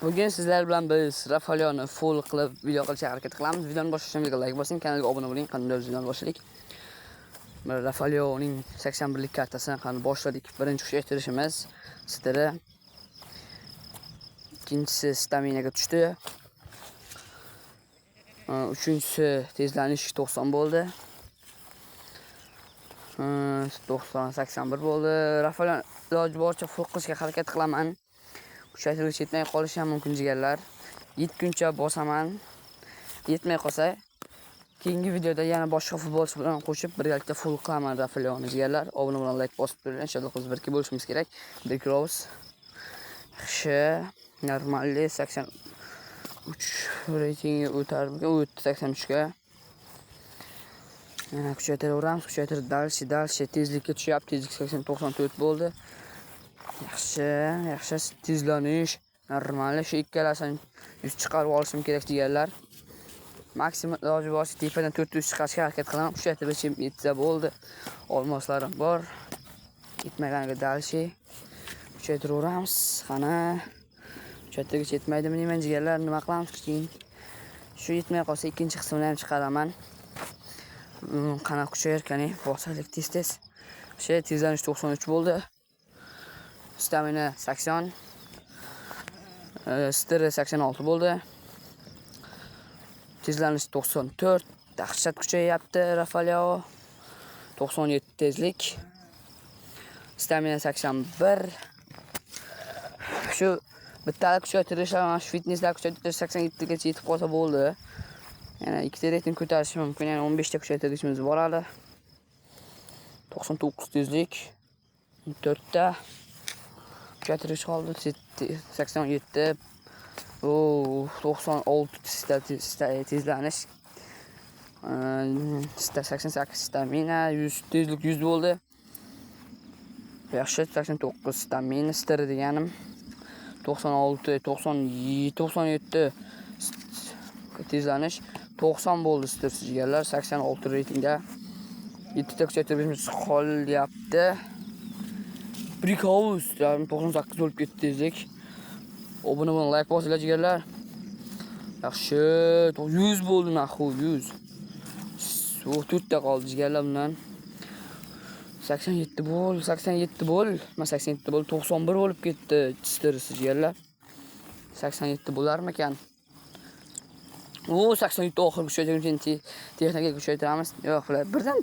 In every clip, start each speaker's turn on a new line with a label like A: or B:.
A: Bugün sizlar bilan biz Rafaleoni full qilib video qilishga harakat qilamiz. Videoni boshlashdan like bosing, kanalga obuna bo'ling. Qanday videoni boshladik? Rafaleonining 81 lik kartasini qanday boshladik? Birinchi kuchaytirishimiz stiri. Ikkinchisi staminaga tushdi. Uchinchisi tezlanish 90 bo'ldi. 81 bo'ldi. Rafaleoni iloji boricha full qilishga harakat qilaman. Kuchaytirgich yetmay qolishi ham mumkin jigarlar. Yetguncha bosaman. Yetmay qolsa, keyingi videoda yana boshqa futbolchi bilan qo'shib birgalikda full qilaman Rafaleoni jigarlar. Obuna bilan like bosib turing. Inshaalloh biz birga bo'lishimiz kerak. Big Rose. Yaxshi, normalli 83 reytingi o'tarmikan? O'tdi 83 ga. Yana kuchaytiraveramiz. Kuchaytirib dalshi tezlikka tushyapti. Tezlik 94 bo'ldi. Yaxshi tezlanish, normalli shu ikkalasini yuz chiqarib olishim kerak jigarlar. Maksimum iloji boricha tepadan 400 chiqarishga harakat qilaman. Kuchaytirishim yetsa bo'ldi. Olmoslarim bor. Yetmaganiga dalshi. Kuchaytiraveramiz. Qani kuchaytirgich yetmaydimi deyman jigarlar, nima qilamiz keyin? Shu yetmay qolsa ikkinchi qismini ham chiqaraman. Qana kuchayarkani bosaylik tez. Tezlanish 93 bo'ldi. Stamina 80, stiri 86 bo'ldi. Tezlanish 94, dahshat kuchayapti Rafaleoni. 97 tezlik. Stamina 81. Shu bittalik kuchaytirishlar, mana shu fitnesslar kuchaytirish 87 gacha yetib qolsa bo'ldi. Yana ikkita reyting ko'tarishim mumkin, yana 15 ta kuchaytirishimiz bor hali. 99 tezlik. 4 ta kuchaytirish qoldi. 87. 96 tezlanish. 88 stamina, 100 tezlik 100 bo'ldi. Yaxshi, 89 stamina stiri deganim. 96, 97 tezlanish, 90 bo'ldi stir jigarlar. 86 reytingda 7 ta kuchaytirishimiz qolyapti. Brick House 98 bo'lib ketdi tezlik. Obuna bo'ling, like bosinglar jigarlar. Yaxshi, 100 bo'ldi naxu 100. 4 ta qoldi jigarlar bundan. 87 bo'l. Mana 87 bo'l, 91 bo'lib ketdi stresi jigarlar. 87 bo'larmikan? 87 oxirgi kuchaytirishni texnikaga kuchaytiramiz. Yo'q, birdan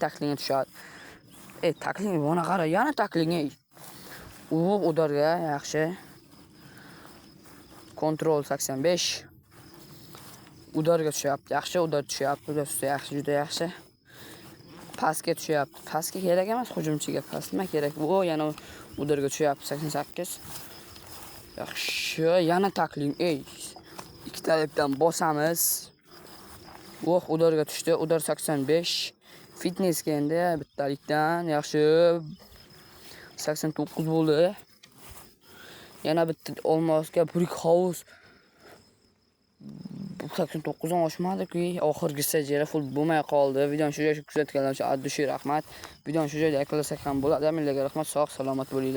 A: taklingga tushadi. Takling bana qara, yana takling. Udarga yaxshi. Kontrol 85. Udarga tushyapti. Yaxshi, udar tushyapti. Yaxshi, juda yaxshi. Pastga tushyapti. Pastga kerak emas, hujumchiga past nima kerak? Yana udarga tushyapti 88. Yaxshi, yana takling. Ikkitalikdan bosamiz. Udarga tushdi. Udar 85. Fitnessga endi bittalikdan yaxshi 89 bo'ldi. Yana bitta olmosga Brick House 89 dan oshmadi-ku. Oxirgisi jera full bo'lmay qoldi. Videoni shu joyga kuzatganlar uchun addushi rahmat. Videoni shu joyda yakunlasak ham bo'ladi. Milliyga rahmat, sog' salomat bo'linglar.